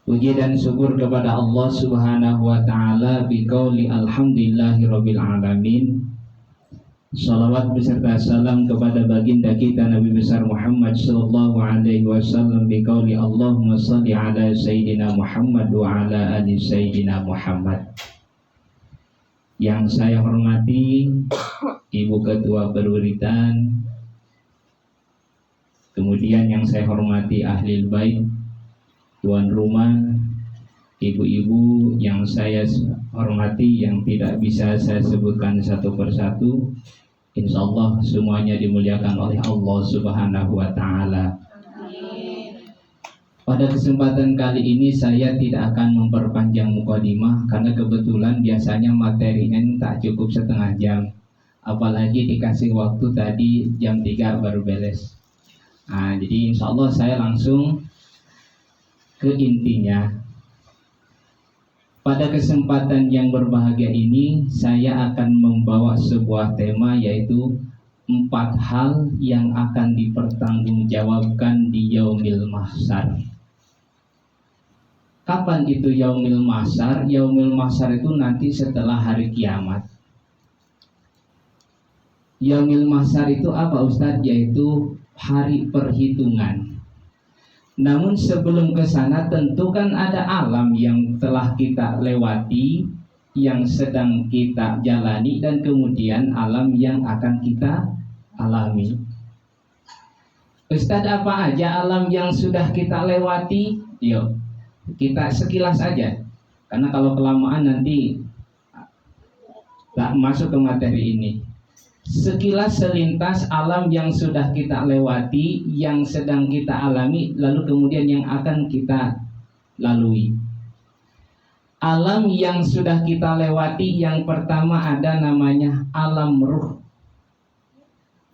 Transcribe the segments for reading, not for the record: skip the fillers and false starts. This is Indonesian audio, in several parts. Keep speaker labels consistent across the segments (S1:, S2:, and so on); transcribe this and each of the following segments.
S1: Puji dan syukur kepada Allah Subhanahu wa taala biqauli alhamdulillahirabbil alamin. Salawat beserta salam kepada baginda kita Nabi besar Muhammad sallallahu alaihi wasallam biqauli Allahumma shalli ala sayyidina Muhammad wa ala ali sayyidina Muhammad. Yang saya hormati Ibu Ketua Perwiritan, kemudian yang saya hormati Ahlul Bait, tuan rumah, ibu-ibu yang saya hormati yang tidak bisa saya sebutkan satu persatu, insya Allah semuanya dimuliakan oleh Allah Subhanahu wa ta'ala. Pada kesempatan kali ini saya tidak akan memperpanjang mukadimah karena kebetulan biasanya materinya tak cukup setengah jam, apalagi dikasih waktu tadi jam 3 baru beres. Jadi insya Allah saya langsung ke intinya. Pada kesempatan yang berbahagia ini saya akan membawa sebuah tema, yaitu 4 hal yang akan dipertanggungjawabkan di Yaumil Mahsyar. Kapan itu Yaumil Mahsyar? Yaumil Mahsyar itu nanti setelah hari kiamat. Yaumil Mahsyar itu apa Ustadz? Yaitu hari perhitungan. Namun sebelum ke sana tentu kan ada alam yang telah kita lewati, yang sedang kita jalani, dan kemudian alam yang akan kita alami. Ustadz, apa aja alam yang sudah kita lewati? Yuk, kita sekilas aja. Karena kalau kelamaan nanti tak masuk ke materi ini. Sekilas selintas alam yang sudah kita lewati, yang sedang kita alami, lalu kemudian yang akan kita lalui. Alam yang sudah kita lewati, yang pertama ada namanya alam ruh.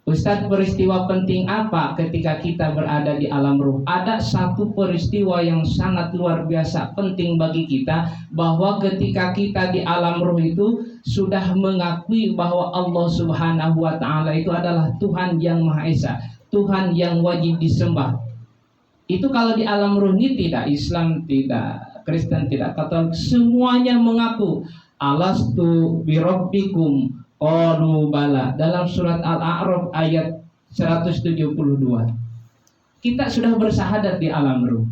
S1: Ustadz, peristiwa penting apa ketika kita berada di alam ruh? Ada satu peristiwa yang sangat luar biasa penting bagi kita, bahwa ketika kita di alam ruh itu sudah mengakui bahwa Allah Subhanahu wa ta'ala itu adalah Tuhan yang Maha Esa, Tuhan yang wajib disembah. Itu kalau di alam ruh ini tidak Islam, tidak Kristen, tidak Katolik, semuanya mengaku alastu birabbikum qalu bala, dalam surat Al-A'raf ayat 172. Kita sudah bersahadat di alam ruh,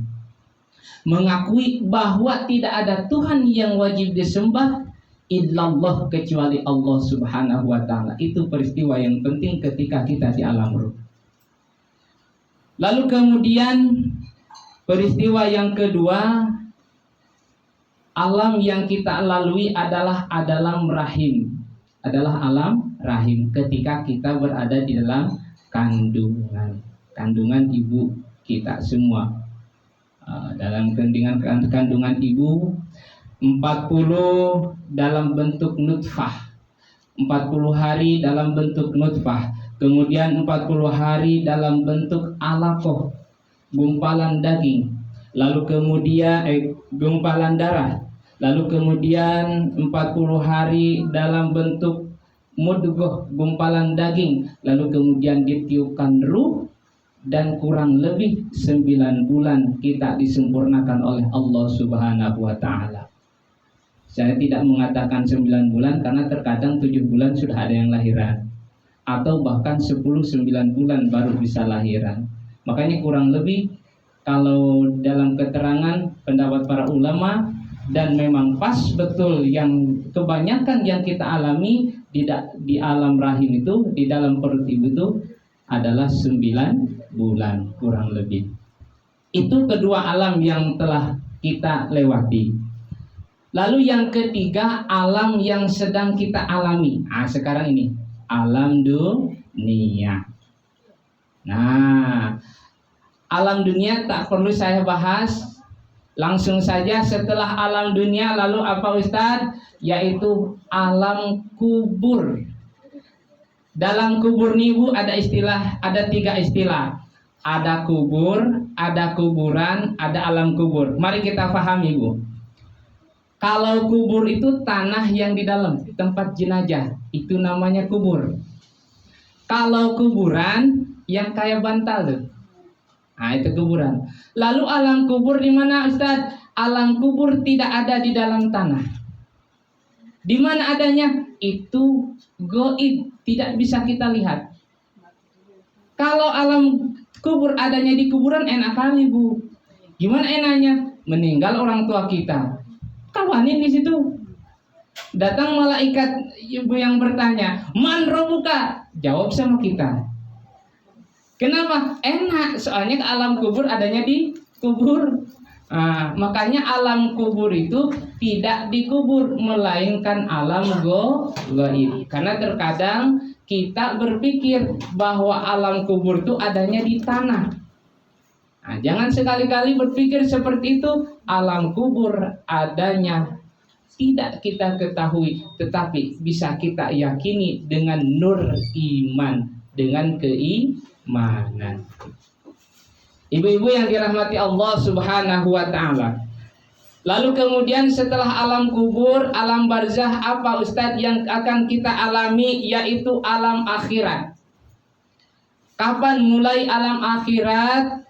S1: mengakui bahwa tidak ada Tuhan yang wajib disembah illallah, kecuali Allah Subhanahu wa ta'ala. Itu peristiwa yang penting ketika kita di alam ruh. Lalu kemudian peristiwa yang kedua, alam yang kita lalui adalah alam rahim. Adalah alam rahim, ketika kita berada di dalam kandungan ibu kita semua. Dalam kandungan ibu 40 dalam bentuk nutfah, 40 hari dalam bentuk nutfah, kemudian 40 hari dalam bentuk alaqah, gumpalan daging, lalu kemudian gumpalan darah, lalu kemudian 40 hari dalam bentuk mudghah, gumpalan daging, lalu kemudian ditiupkan ruh, dan kurang lebih 9 bulan kita disempurnakan oleh Allah Subhanahu wa ta'ala. Saya tidak mengatakan 9 bulan karena terkadang 7 bulan sudah ada yang lahiran, atau bahkan 10-9 bulan baru bisa lahiran. Makanya kurang lebih kalau dalam keterangan pendapat para ulama, dan memang pas betul, yang kebanyakan yang kita alami di alam rahim itu, di dalam perut ibu itu adalah 9 bulan kurang lebih. Itu kedua alam yang telah kita lewati. Lalu yang ketiga, alam yang sedang kita alami. Sekarang ini alam dunia. Nah, alam dunia tak perlu saya bahas, langsung saja setelah alam dunia lalu apa Ustadz? Yaitu alam kubur. Dalam kubur nih Bu ada 3 istilah. Ada kubur, ada kuburan, ada alam kubur. Mari kita pahami Bu. Kalau kubur itu tanah yang di dalam tempat jenazah, itu namanya kubur. Kalau kuburan yang kayak bantal tuh, Nah, itu kuburan. Lalu alam kubur di mana, Ustaz? Alam kubur tidak ada di dalam tanah. Di mana adanya? Itu goib, tidak bisa kita lihat. Kalau alam kubur adanya di kuburan, enak kali, Bu. Gimana enaknya? Meninggal orang tua kita, kawanin di situ. Datang malaikat ibu yang bertanya, "Man robuka?" Jawab sama kita. Kenapa? Enak, soalnya alam kubur adanya di kubur. Nah, makanya alam kubur itu tidak dikubur, melainkan alam gaib. Karena terkadang kita berpikir bahwa alam kubur itu adanya di tanah. Nah, jangan sekali-kali berpikir seperti itu. Alam kubur adanya tidak kita ketahui, tetapi bisa kita yakini dengan nur iman, dengan keimanan. Ibu-ibu yang dirahmati Allah Subhanahu wa ta'ala. Lalu kemudian setelah alam kubur, alam barzah apa, Ustadz, yang akan kita alami? Yaitu alam akhirat. Kapan mulai alam akhirat?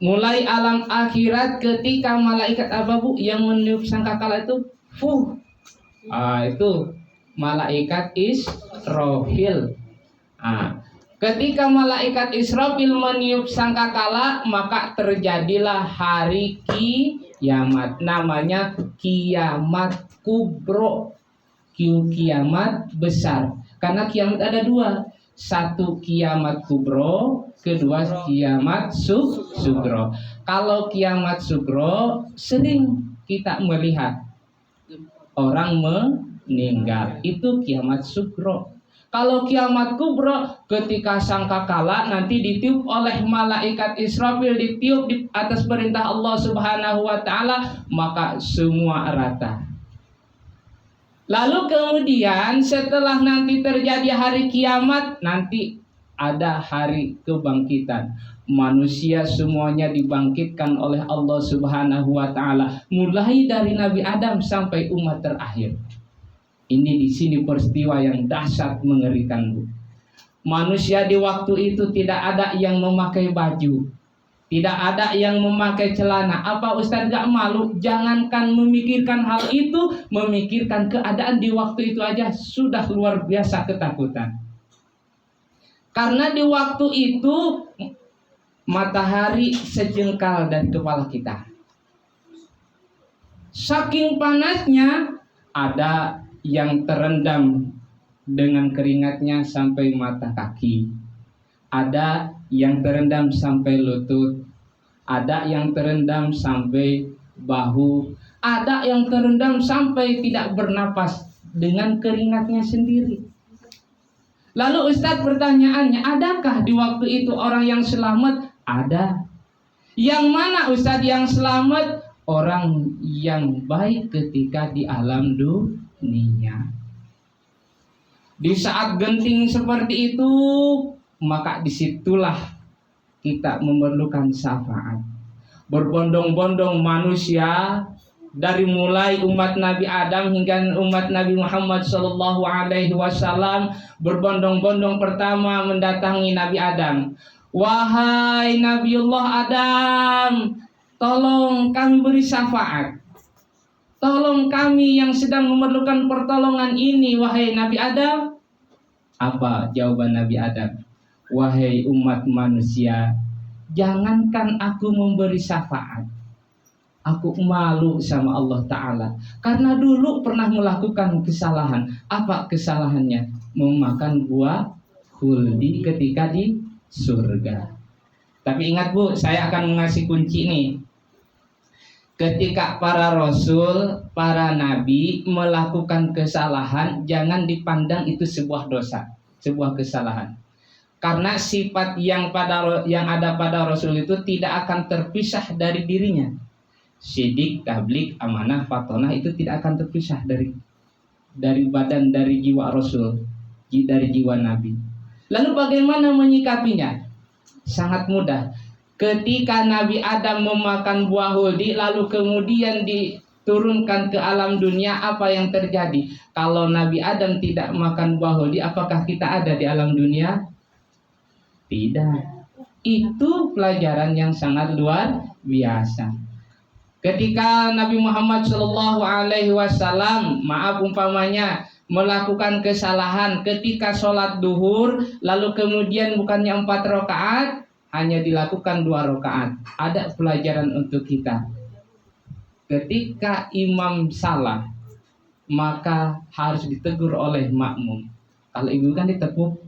S1: Mulai alam akhirat ketika malaikat apa, Bu, yang meniup sangkakala itu? Itu malaikat Israfil. Ketika malaikat Israfil meniup sangkakala, maka terjadilah hari kiamat. Namanya kiamat kubro, kiamat besar. Karena kiamat ada dua. Satu kiamat kubro, kedua kiamat sugro. Kalau kiamat sugro sering kita melihat orang meninggal, itu kiamat sugro. Kalau kiamat kubro, ketika sangkakala nanti ditiup oleh malaikat Israfil, ditiup di atas perintah Allah Subhanahu wa ta'ala, maka semua rata. Lalu kemudian setelah nanti terjadi hari kiamat, nanti ada hari kebangkitan. Manusia semuanya dibangkitkan oleh Allah Subhanahu wa ta'ala, mulai dari Nabi Adam sampai umat terakhir. Ini di sini peristiwa yang dahsyat, mengerikan, Bu. Manusia di waktu itu tidak ada yang memakai baju, tidak ada yang memakai celana. Apa Ustaz gak malu? Jangankan memikirkan hal itu, memikirkan keadaan di waktu itu aja sudah luar biasa ketakutan. Karena di waktu itu matahari sejengkal dari kepala kita. Saking panasnya, ada yang terendam dengan keringatnya sampai mata kaki, ada yang terendam sampai lutut, ada yang terendam sampai bahu, ada yang terendam sampai tidak bernapas dengan keringatnya sendiri. Lalu Ustadz, pertanyaannya, adakah di waktu itu orang yang selamat? Ada. Yang mana Ustadz yang selamat? Orang yang baik ketika di alam dunia. Di saat genting seperti itu, maka disitulah kita memerlukan syafaat. Berbondong-bondong manusia, dari mulai umat Nabi Adam hingga umat Nabi Muhammad SAW, berbondong-bondong pertama mendatangi Nabi Adam. Wahai Nabiullah Adam, tolong kami beri syafaat. Tolong kami yang sedang memerlukan pertolongan ini, wahai Nabi Adam. Apa jawaban Nabi Adam? Wahai umat manusia, jangankan aku memberi syafaat, aku malu sama Allah Ta'ala. Karena dulu pernah melakukan kesalahan. Apa kesalahannya? Memakan buah khuldi ketika di surga. Tapi ingat, Bu, saya akan mengasih kunci nih. Ketika para rasul, para nabi melakukan kesalahan, jangan dipandang itu sebuah dosa, sebuah kesalahan. Karena sifat yang ada pada rasul itu tidak akan terpisah dari dirinya. Syidik, tablik, amanah, fatonah itu tidak akan terpisah dari badan, dari jiwa rasul, dari jiwa nabi. Lalu bagaimana menyikapinya? Sangat mudah. Ketika Nabi Adam memakan buah khuldi, lalu kemudian diturunkan ke alam dunia, apa yang terjadi? Kalau Nabi Adam tidak makan buah khuldi, apakah kita ada di alam dunia? Tidak. Itu pelajaran yang sangat luar biasa. Ketika Nabi Muhammad SAW, maaf umpamanya, melakukan kesalahan ketika sholat duhur, lalu kemudian bukannya 4 rakaat, hanya dilakukan 2 rakaat. Ada pelajaran untuk kita. Ketika imam salah, maka harus ditegur oleh makmum. Kalau ibu kan ditepuk,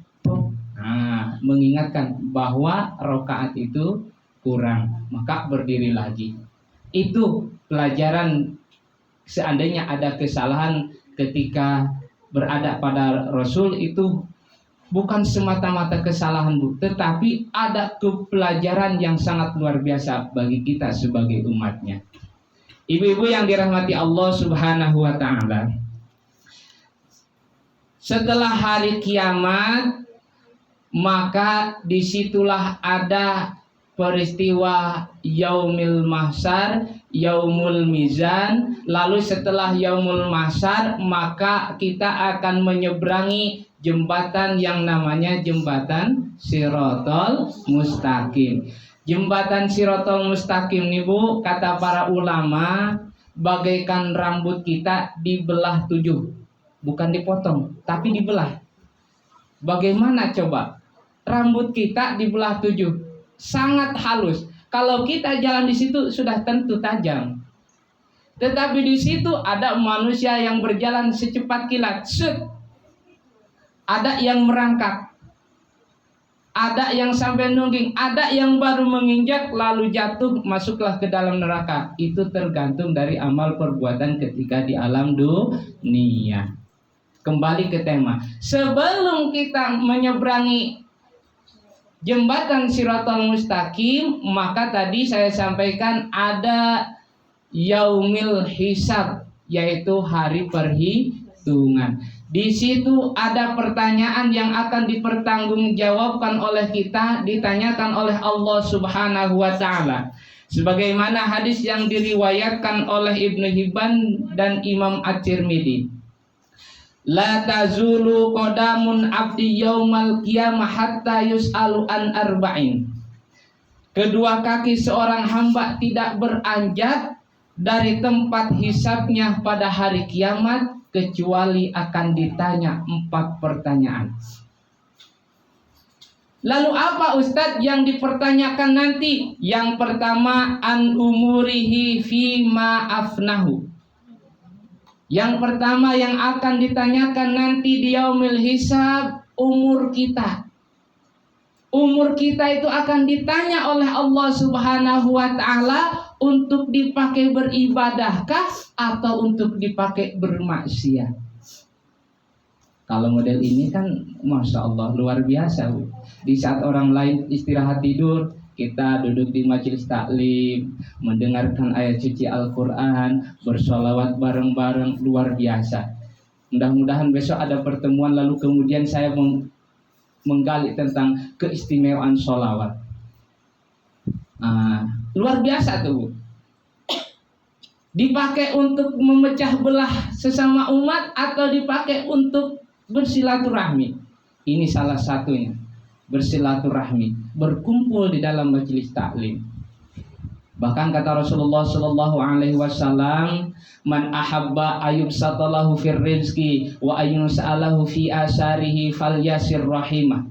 S1: mengingatkan bahwa rakaat itu kurang, maka berdiri lagi. Itu pelajaran seandainya ada kesalahan ketika berada pada Rasul, itu bukan semata-mata kesalahan, Bu, tetapi ada pelajaran yang sangat luar biasa bagi kita sebagai umatnya. Ibu-ibu yang dirahmati Allah Subhanahu wa ta'ala, setelah hari kiamat, maka disitulah ada peristiwa Yaumil Mahsyar, Yaumul Mizan. Lalu setelah Yaumul Mahsyar, maka kita akan menyeberangi jembatan yang namanya jembatan Shiratal Mustaqim. Jembatan Shiratal Mustaqim nih, Bu, kata para ulama, bagaikan rambut kita dibelah 7. Bukan dipotong, tapi dibelah. Bagaimana coba? Rambut kita dibelah 7, sangat halus. Kalau kita jalan di situ sudah tentu tajam. Tetapi di situ ada manusia yang berjalan secepat kilat, ada yang merangkak, ada yang sampai nungging, ada yang baru menginjak lalu jatuh, masuklah ke dalam neraka. Itu tergantung dari amal perbuatan ketika di alam dunia. Kembali ke tema. Sebelum kita menyeberangi jembatan Shiratal Mustaqim, maka tadi saya sampaikan ada Yaumil Hisab, yaitu hari perhitungan. Di situ ada pertanyaan yang akan dipertanggungjawabkan oleh kita, ditanyakan oleh Allah Subhanahu wa ta'ala. Sebagaimana hadis yang diriwayatkan oleh Ibnu Hibban dan Imam At-Tirmidzi. La tazulu qadamun abdi yaumal qiyamah hatta yus'alu an arba'in. Kedua kaki seorang hamba tidak beranjak dari tempat hisabnya pada hari kiamat kecuali akan ditanya 4 pertanyaan. Lalu apa Ustadz yang dipertanyakan nanti? Yang pertama, an umurihi fima afnahu. Yang pertama yang akan ditanyakan nanti di Yaumil Hisab, umur kita. Umur kita itu akan ditanya oleh Allah Subhanahu wa ta'ala untuk dipakai beribadahkah atau untuk dipakai bermaksiat. Kalau model ini kan Masya Allah luar biasa, Bu. Di saat orang lain istirahat tidur, kita duduk di majelis taklim, mendengarkan ayat suci Al-Quran, bersholawat bareng-bareng, luar biasa. Mudah-mudahan besok ada pertemuan lalu kemudian saya menggali tentang keistimewaan sholawat. Luar biasa tuh, Bu. Dipakai untuk memecah belah sesama umat atau dipakai untuk bersilaturahmi. Ini salah satunya. Bersilaturahmi, berkumpul di dalam majelis taklim. Bahkan kata Rasulullah sallallahu alaihi wasallam, man ahabba ayubsatalahu fir rizqi wa ayunsa'alahu fi asarihi falyasir rahimah.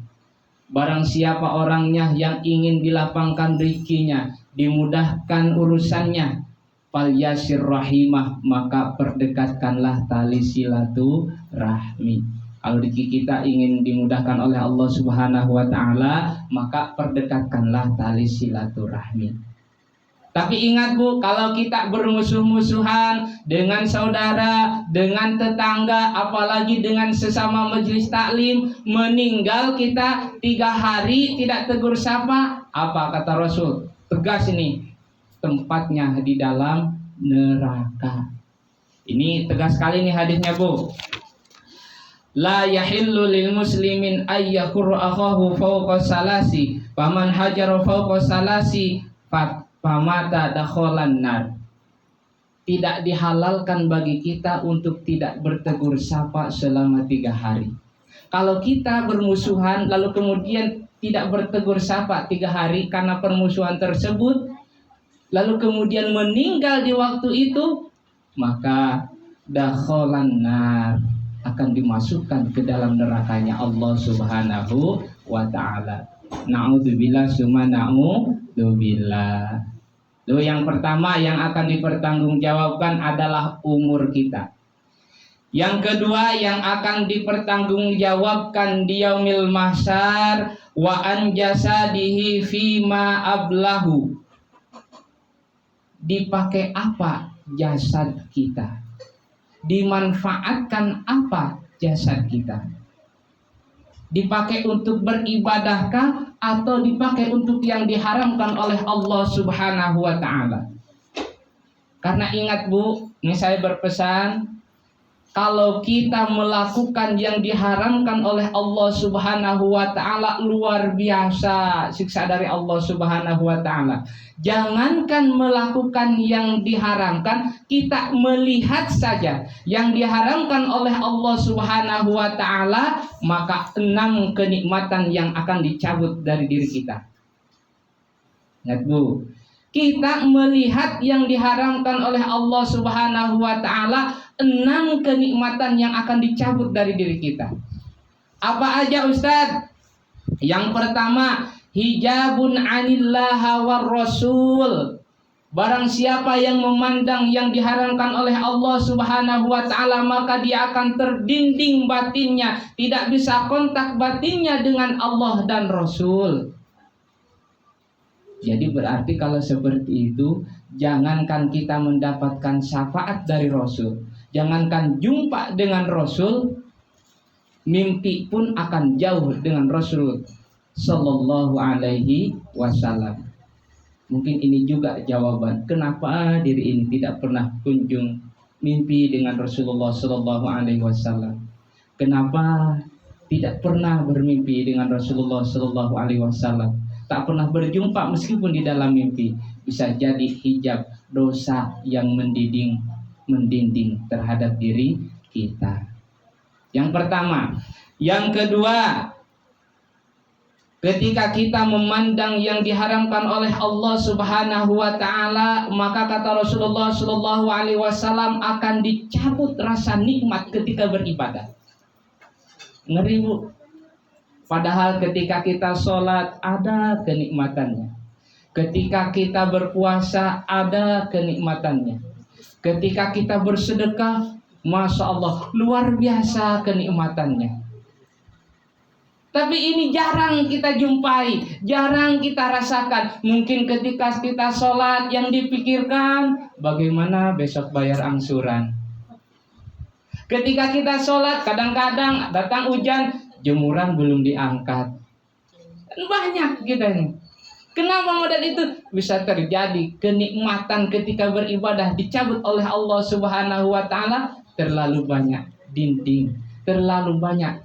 S1: Barang siapa orangnya yang ingin dilapangkan rezekinya, dimudahkan urusannya, falyasir rahimah, maka perdekatkanlah tali silaturahmi. Kalau kita ingin dimudahkan oleh Allah Subhanahu wa ta'ala, maka perdekatkanlah tali silaturahmi. Tapi ingat, Bu, kalau kita bermusuh-musuhan dengan saudara, dengan tetangga, apalagi dengan sesama majelis taklim, meninggal kita 3 hari tidak tegur sapa, apa kata Rasul? Tegas ini, tempatnya di dalam neraka. Ini tegas sekali nih hadisnya, Bu. La yahillu lil muslimin ayyakur akhahu fawqa salasi faman hajara fawqa salasi famata dakhalan nar. Tidak dihalalkan bagi kita untuk tidak bertegur sapa selama 3 hari. Kalau kita bermusuhan lalu kemudian tidak bertegur sapa 3 hari karena permusuhan tersebut, lalu kemudian meninggal di waktu itu, maka dakhalan nar, akan dimasukkan ke dalam nerakanya Allah Subhanahu wa ta'ala. Na'udzubillah summa na'udzubillah. Lalu yang pertama yang akan dipertanggungjawabkan adalah umur kita. Yang kedua yang akan dipertanggungjawabkan di yaumil mahsyar, wa an jasadihi fima ablahu. Dipakai apa jasad kita? Dimanfaatkan apa jasad kita? Dipakai untuk beribadahkah atau dipakai untuk yang diharamkan oleh Allah Subhanahu wa ta'ala? Karena ingat Bu, ini saya berpesan, kalau kita melakukan yang diharamkan oleh Allah Subhanahu wa ta'ala, luar biasa siksa dari Allah Subhanahu wa ta'ala. Jangankan melakukan yang diharamkan, kita melihat saja yang diharamkan oleh Allah Subhanahu wa ta'ala, maka 6 kenikmatan yang akan dicabut dari diri kita. Ingat Bu, kita melihat yang diharamkan oleh Allah Subhanahu wa ta'ala, 6 kenikmatan yang akan dicabut dari diri kita. Apa aja Ustadz? Yang pertama, hijabun anillaha war rasul. Barang siapa yang memandang yang diharamkan oleh Allah Subhanahu wa ta'ala, maka dia akan terdinding batinnya, tidak bisa kontak batinnya dengan Allah dan Rasul. Jadi berarti kalau seperti itu, jangankan kita mendapatkan syafaat dari Rasul, jangankan jumpa dengan Rasul, mimpi pun akan jauh dengan Rasul Sallallahu alaihi wasallam. Mungkin ini juga jawaban kenapa diri ini tidak pernah kunjung mimpi dengan Rasulullah Sallallahu alaihi wasallam. Kenapa tidak pernah bermimpi dengan Rasulullah Sallallahu alaihi wasallam? Tak pernah berjumpa meskipun di dalam mimpi. Bisa jadi hijab dosa yang mendinding terhadap diri kita. Yang pertama. Yang kedua, ketika kita memandang yang diharamkan oleh Allah Subhanahu wa ta'ala, maka kata Rasulullah Sallallahu alaihi wasallam akan dicabut rasa nikmat ketika beribadah. Ngeri Bu. Padahal ketika kita sholat ada kenikmatannya. Ketika kita berpuasa ada kenikmatannya. Ketika kita bersedekah, Masya Allah, luar biasa kenikmatannya. Tapi ini jarang kita jumpai, jarang kita rasakan. Mungkin ketika kita sholat yang dipikirkan, bagaimana besok bayar angsuran. Ketika kita sholat, kadang-kadang datang hujan, jemuran belum diangkat. Banyak kita ini. Kenapa modal itu bisa terjadi? Kenikmatan ketika beribadah dicabut oleh Allah Subhanahu wa ta'ala. Terlalu banyak dinding, terlalu banyak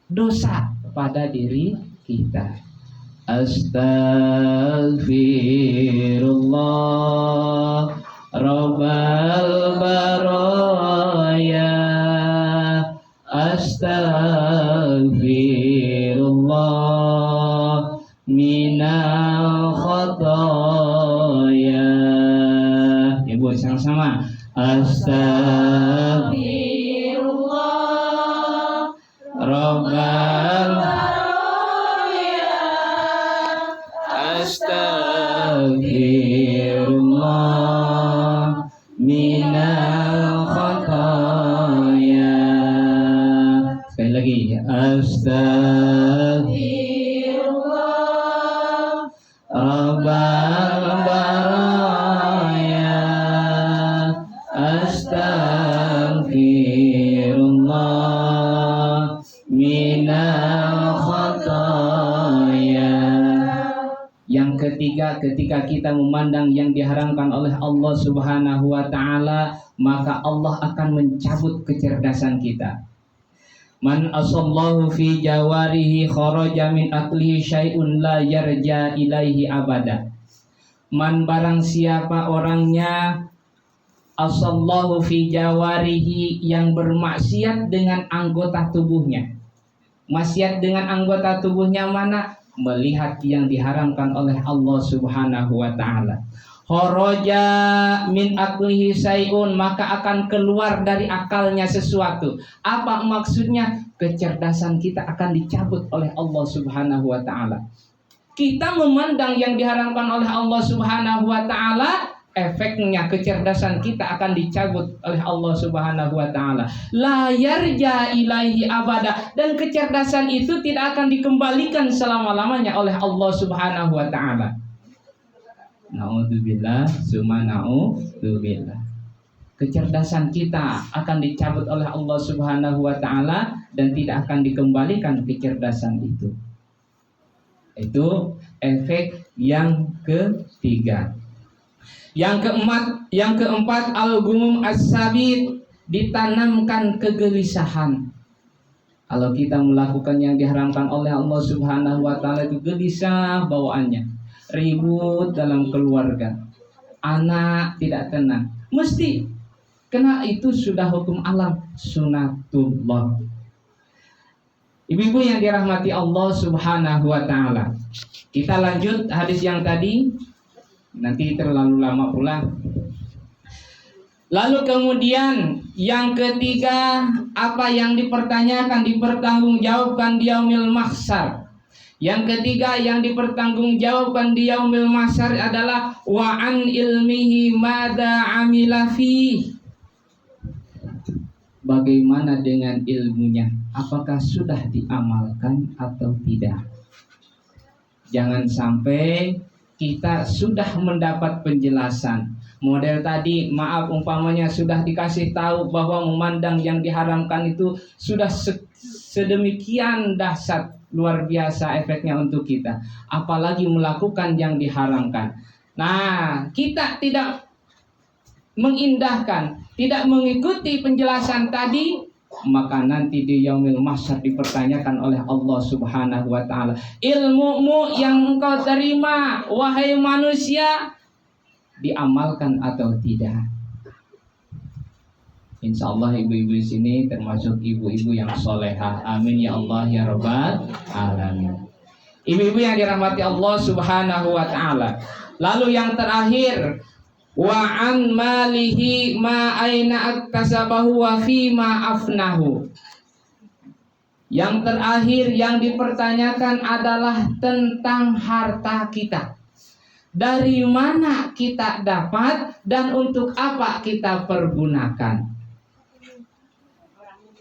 S1: dosa pada diri kita. Astaghfirullah Rabbal baraya, astaghfirullah minal khataya. Ibu sama-sama. Astaghfirullah Rabbal baraya, astaghfirullah minal khataya. Sekali lagi, astaghfirullah Rabbal baraya, astaghfirullah minal khataya. Yang ketiga, ketika kita memandang yang diharamkan oleh Allah Subhanahu wa ta'ala, maka Allah akan mencabut kecerdasan kita. Man asallahu fi jawarihi kharaja min aklihi syai'un la yarja ilaihi abada. Man barang siapa orangnya asallahu fi jawarihi, yang bermaksiat dengan anggota tubuhnya. Maksiat dengan anggota tubuhnya mana? Melihat yang diharamkan oleh Allah Subhanahu wa taala. Kharaja min aqlihi syai'un, maka akan keluar dari akalnya sesuatu. Apa maksudnya? Kecerdasan kita akan dicabut oleh Allah Subhanahu wa taala. Kita memandang yang diharamkan oleh Allah Subhanahu wa taala, efeknya kecerdasan kita akan dicabut oleh Allah Subhanahu wa taala. La yarja ilaihi abada, dan kecerdasan itu tidak akan dikembalikan selama-lamanya oleh Allah Subhanahu wa taala. Naudzubillah, summa naudzubillah. Kecerdasan kita akan dicabut oleh Allah Subhanahu wa taala dan tidak akan dikembalikan kecerdasan itu. Itu efek yang ketiga. Yang keempat al-gumum as-sabit, ditanamkan kegelisahan. Kalau kita melakukan yang diharamkan oleh Allah Subhanahu wa taala itu gelisah bawaannya. Ribut dalam keluarga. Anak tidak tenang. Mesti karena itu sudah hukum alam, sunatullah. Ibu-ibu yang dirahmati Allah Subhanahu wa taala. Kita lanjut hadis yang tadi. Nanti terlalu lama pula. Lalu kemudian yang ketiga, apa yang dipertanyakan dipertanggungjawabkan di yaumil mahsyar. Yang ketiga yang dipertanggungjawabkan di yaumil mahsyar adalah wa an ilmihi madza amila fi. Bagaimana dengan ilmunya? Apakah sudah diamalkan atau tidak? Jangan sampai kita sudah mendapat penjelasan. Model tadi, maaf umpamanya sudah dikasih tahu bahwa memandang yang diharamkan itu sudah sedemikian dahsyat, luar biasa efeknya untuk kita. Apalagi melakukan yang diharamkan. Nah, kita tidak mengindahkan, tidak mengikuti penjelasan tadi, maka nanti di yaumil mahsyar dipertanyakan oleh Allah Subhanahu wa taala, ilmumu yang engkau terima wahai manusia diamalkan atau tidak? Insyaallah ibu-ibu di sini termasuk ibu-ibu yang solehah. Amin ya Allah ya rabbal alamin. Ibu-ibu yang dirahmati Allah Subhanahu wa taala. Lalu yang terakhir, wa an malihi ma aina aktasabahu wa fi ma afnahu. Yang terakhir yang dipertanyakan adalah tentang harta kita. Dari mana kita dapat dan untuk apa kita pergunakan.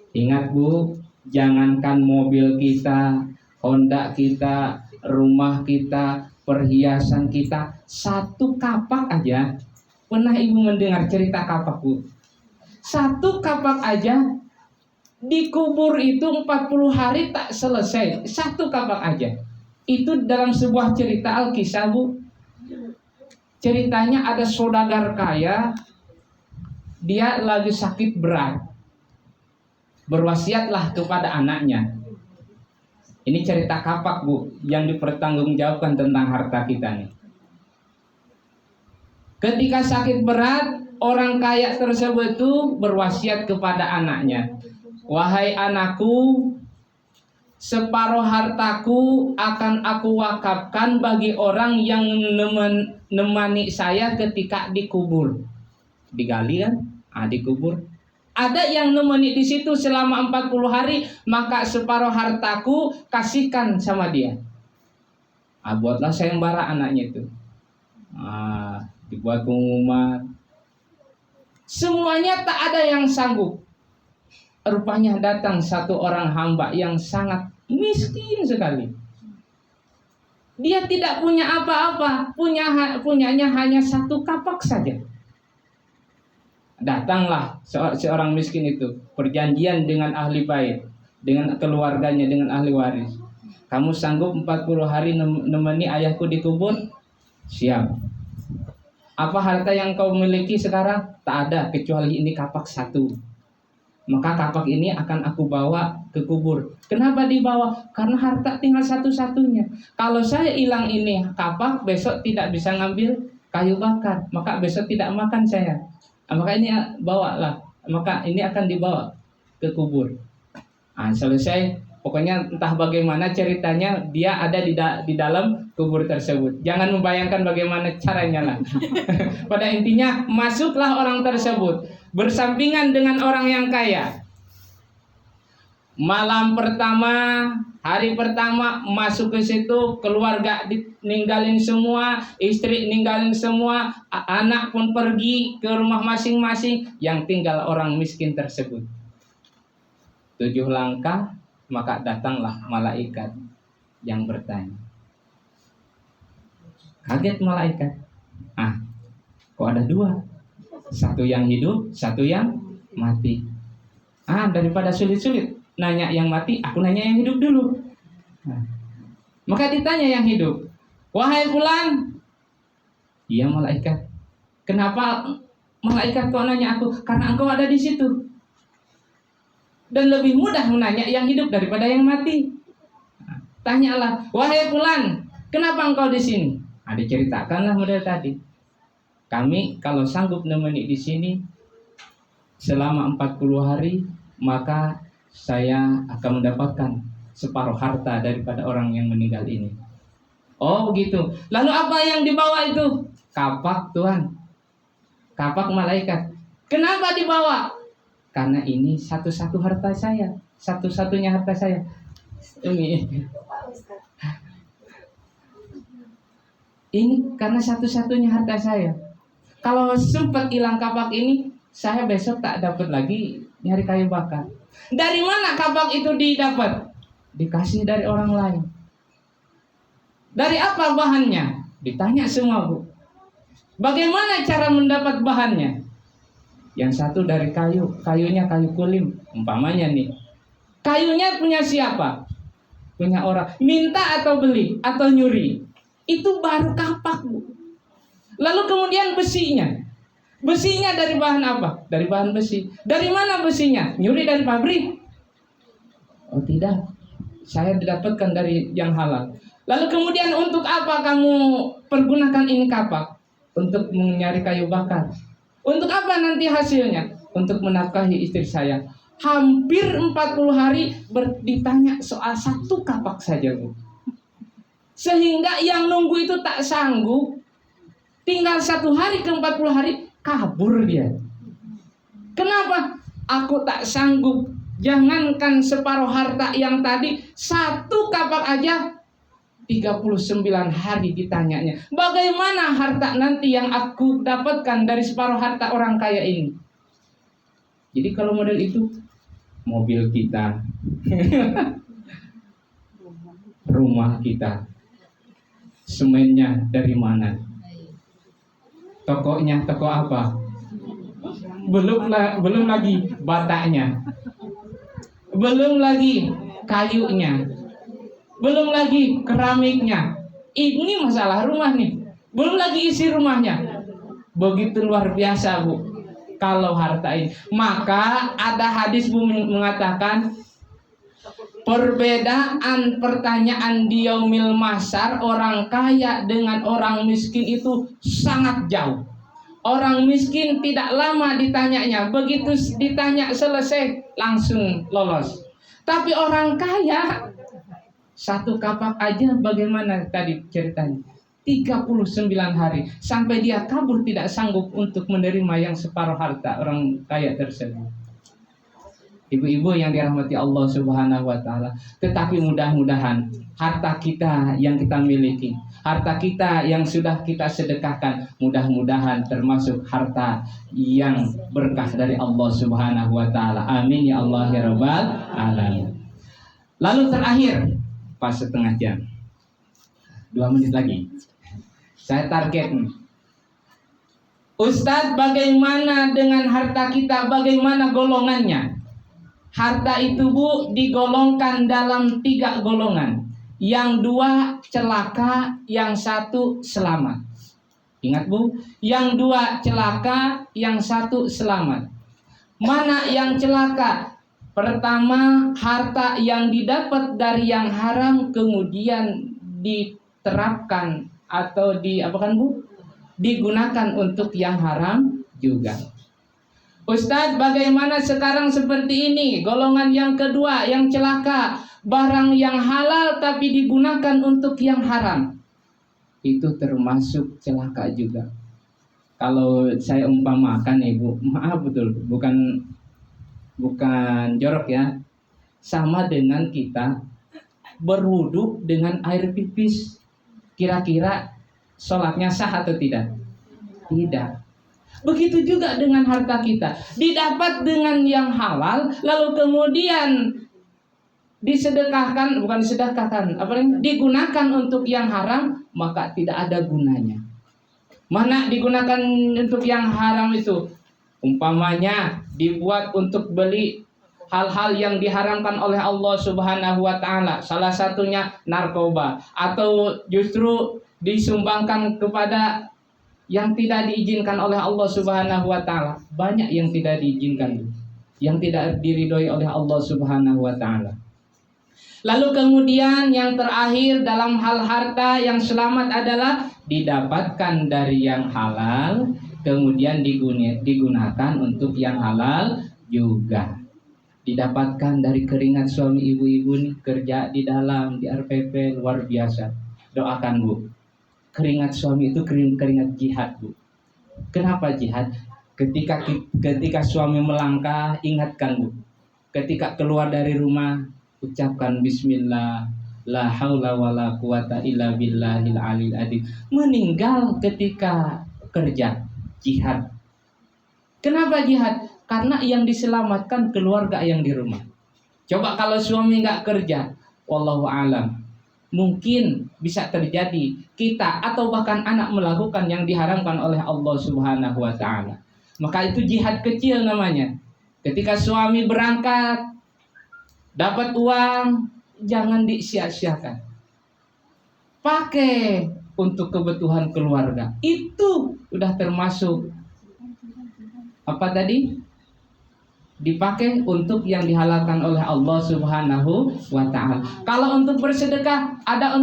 S1: Ingat Bu, jangankan mobil kita, Honda kita, rumah kita, perhiasan kita, satu kapak aja. Pernah ibu mendengar cerita kapak Bu? Satu kapak aja dikubur itu 40 hari tak selesai. Satu kapak aja. Itu dalam sebuah cerita Alkisah Bu. Ceritanya ada saudagar kaya, dia lagi sakit berat. Berwasiatlah kepada anaknya. Ini cerita kapak Bu, yang dipertanggungjawabkan tentang harta kita nih. Ketika sakit berat, orang kaya tersebut itu berwasiat kepada anaknya, wahai anakku, separuh hartaku akan aku wakafkan bagi orang yang menemani saya ketika dikubur. Digali kan? Dikubur. Ada yang nemani di situ selama 40 hari, maka separuh hartaku kasihkan sama dia. Buatlah sayembara anaknya itu. Dibuat pengumuman. Semuanya tak ada yang sanggup. Rupanya datang satu orang hamba yang sangat miskin sekali. Dia tidak punya apa-apa, punyanya hanya satu kapak saja. Datanglah seorang miskin itu, perjanjian dengan ahli bait, dengan keluarganya, dengan ahli waris. Kamu sanggup 40 hari nemeni ayahku dikubur? Siap. Apa harta yang kau miliki sekarang? Tak ada, kecuali ini kapak satu. Maka kapak ini akan aku bawa ke kubur. Kenapa dibawa? Karena harta tinggal satu-satunya. Kalau saya hilang ini kapak, besok tidak bisa ngambil kayu bakar, maka besok tidak makan saya. Maka ini bawalah, maka ini akan dibawa ke kubur. Selesai Pokoknya entah bagaimana ceritanya dia ada di dalam kubur tersebut. Jangan membayangkan bagaimana caranya lah. Pada intinya masuklah orang tersebut bersampingan dengan orang yang kaya. Malam pertama, hari pertama masuk ke situ, keluarga ninggalin semua, istri ninggalin semua, anak pun pergi ke rumah masing-masing, yang tinggal orang miskin tersebut. 7 langkah, maka datanglah malaikat yang bertanya. Kaget malaikat. Kok ada 2? Satu yang hidup, satu yang mati. Daripada sulit-sulit nanya yang mati, aku nanya yang hidup dulu. Maka ditanya yang hidup, wahai fulan. Iya malaikat. Kenapa malaikat kau nanya aku? Karena engkau ada di situ. Dan lebih mudah menanya yang hidup daripada yang mati. Tanyalah, wahai fulan, kenapa engkau di sini? Diceritakanlah model tadi. Kami kalau sanggup nemeni di sini selama 40 hari, maka saya akan mendapatkan separuh harta daripada orang yang meninggal ini. Oh begitu. Lalu apa yang dibawa itu? Kapak Tuhan. Kapak malaikat. Kenapa dibawa? Karena ini satu-satu harta saya. Satu-satunya harta saya. Ini karena satu-satunya harta saya. Kalau sempat hilang kapak ini, saya besok tak dapat lagi nyari kayu bakar. Dari mana kapak itu didapat? Dikasih dari orang lain. Dari apa bahannya? Ditanya semua, Bu. Bagaimana cara mendapat bahannya? Yang satu dari kayu, kayunya kayu kulim, umpamanya nih. Kayunya punya siapa? Punya orang. Minta atau beli atau nyuri? Itu baru kapak, Bu. Lalu kemudian besinya. Besinya dari bahan apa? Dari bahan besi. Dari mana besinya? Nyuri dari pabrik? Oh tidak. Saya didapatkan dari yang halal. Lalu kemudian untuk apa kamu pergunakan ini kapak? Untuk mencari kayu bakar. Untuk apa nanti hasilnya? Untuk menafkahi istri saya. Hampir 40 hari ditanya soal satu kapak saja, Bu. Sehingga yang nunggu itu tak sanggup. Tinggal 1 hari ke 40 hari kabur dia. Kenapa? Aku tak sanggup. Jangankan separuh harta yang tadi, 1 kapak aja 39 hari ditanyanya. Bagaimana harta nanti yang aku dapatkan dari separuh harta orang kaya ini? Jadi kalau model itu, mobil kita, rumah kita, semennya dari mana? Tokonya toko apa? Belum lagi batanya, belum lagi kayunya, belum lagi keramiknya. Ini masalah rumah nih. Belum lagi isi rumahnya. Begitu luar biasa, Bu. Kalau harta ini, maka ada hadis, Bu, mengatakan perbedaan pertanyaan di yaumil mahsyar orang kaya dengan orang miskin itu sangat jauh. Orang miskin tidak lama ditanyanya, begitu ditanya selesai langsung lolos. Tapi orang kaya 1 kapak aja bagaimana tadi ceritanya? 39 hari sampai dia kabur tidak sanggup untuk menerima yang separuh harta orang kaya tersebut. Ibu-ibu yang dirahmati Allah Subhanahu wa taala, tetapi mudah-mudahan harta kita yang kita miliki, harta kita yang sudah kita sedekahkan, mudah-mudahan termasuk harta yang berkah dari Allah Subhanahu wa taala. Amin ya Allah ya rabbal alamin. Lalu terakhir, pas setengah jam, 2 menit lagi, saya target nih. Ustadz, bagaimana dengan harta kita? Bagaimana golongannya? Harta itu, Bu, digolongkan dalam 3 golongan. Yang 2 celaka, yang 1 selamat. Ingat, Bu, yang 2 celaka, yang 1 selamat. Mana yang celaka? Pertama, harta yang didapat dari yang haram kemudian diterapkan atau digunakan untuk yang haram juga. Ustadz, bagaimana sekarang seperti ini? Golongan yang kedua yang celaka, barang yang halal tapi digunakan untuk yang haram. Itu termasuk celaka juga. Kalau saya umpamakan Ibu, maaf betul, bukan jorok ya. Sama dengan kita berwudu dengan air pipis. Kira-kira sholatnya sah atau tidak? Tidak. Begitu juga dengan harta kita, didapat dengan yang halal, lalu kemudian disedekahkan, bukan disedekahkan, digunakan untuk yang haram, maka tidak ada gunanya. Mana digunakan untuk yang haram itu? Umpamanya dibuat untuk beli hal-hal yang diharamkan oleh Allah Subhanahu wa taala, salah satunya narkoba, atau justru disumbangkan kepada yang tidak diizinkan oleh Allah Subhanahu wa taala. Banyak yang tidak diizinkan, yang tidak diridhoi oleh Allah Subhanahu wa taala. Lalu kemudian yang terakhir dalam hal harta yang selamat adalah didapatkan dari yang halal, kemudian digunakan untuk yang halal juga. Didapatkan dari keringat suami ibu-ibu nih, kerja di dalam di RPP luar biasa. Doakan Bu. Keringat suami itu keringat jihad Bu. Kenapa jihad? Ketika suami melangkah, ingatkan Bu. Ketika keluar dari rumah, ucapkan bismillah, la haula wala quwata illa billahil alil adzim. Meninggal ketika kerja, jihad. Kenapa jihad? Karena yang diselamatkan keluarga yang di rumah. Coba kalau suami nggak kerja, wallahu alam, mungkin bisa terjadi kita atau bahkan anak melakukan yang diharamkan oleh Allah Subhanahu wa taala. Maka itu jihad kecil namanya. Ketika suami berangkat dapat uang, jangan disia-siakan. Pakai untuk kebutuhan keluarga. Itu udah termasuk apa tadi? Dipakai untuk yang dihalalkan oleh Allah Subhanahu wa taala. Kalau untuk bersedekah, ada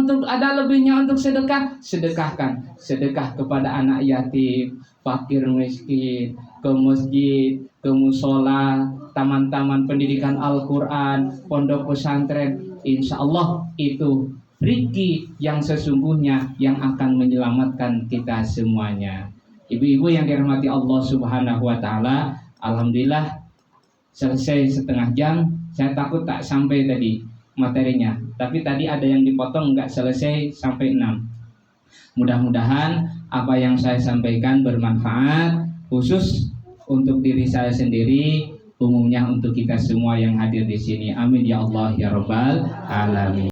S1: lebihnya untuk sedekah, sedekahkan. Sedekah kepada anak yatim, fakir miskin, ke masjid, ke musola, taman-taman pendidikan Al-Qur'an, pondok pesantren. Insya Allah itu rezeki yang sesungguhnya yang akan menyelamatkan kita semuanya. Ibu-ibu yang dirahmati Allah Subhanahu wa taala, alhamdulillah selesai setengah jam. Saya takut tak sampai tadi materinya, tapi tadi ada yang dipotong nggak selesai sampai 6. Mudah-mudahan apa yang saya sampaikan bermanfaat, khusus untuk diri saya sendiri, umumnya untuk kita semua yang hadir di sini. Amin ya Allah ya Rabbal alamin.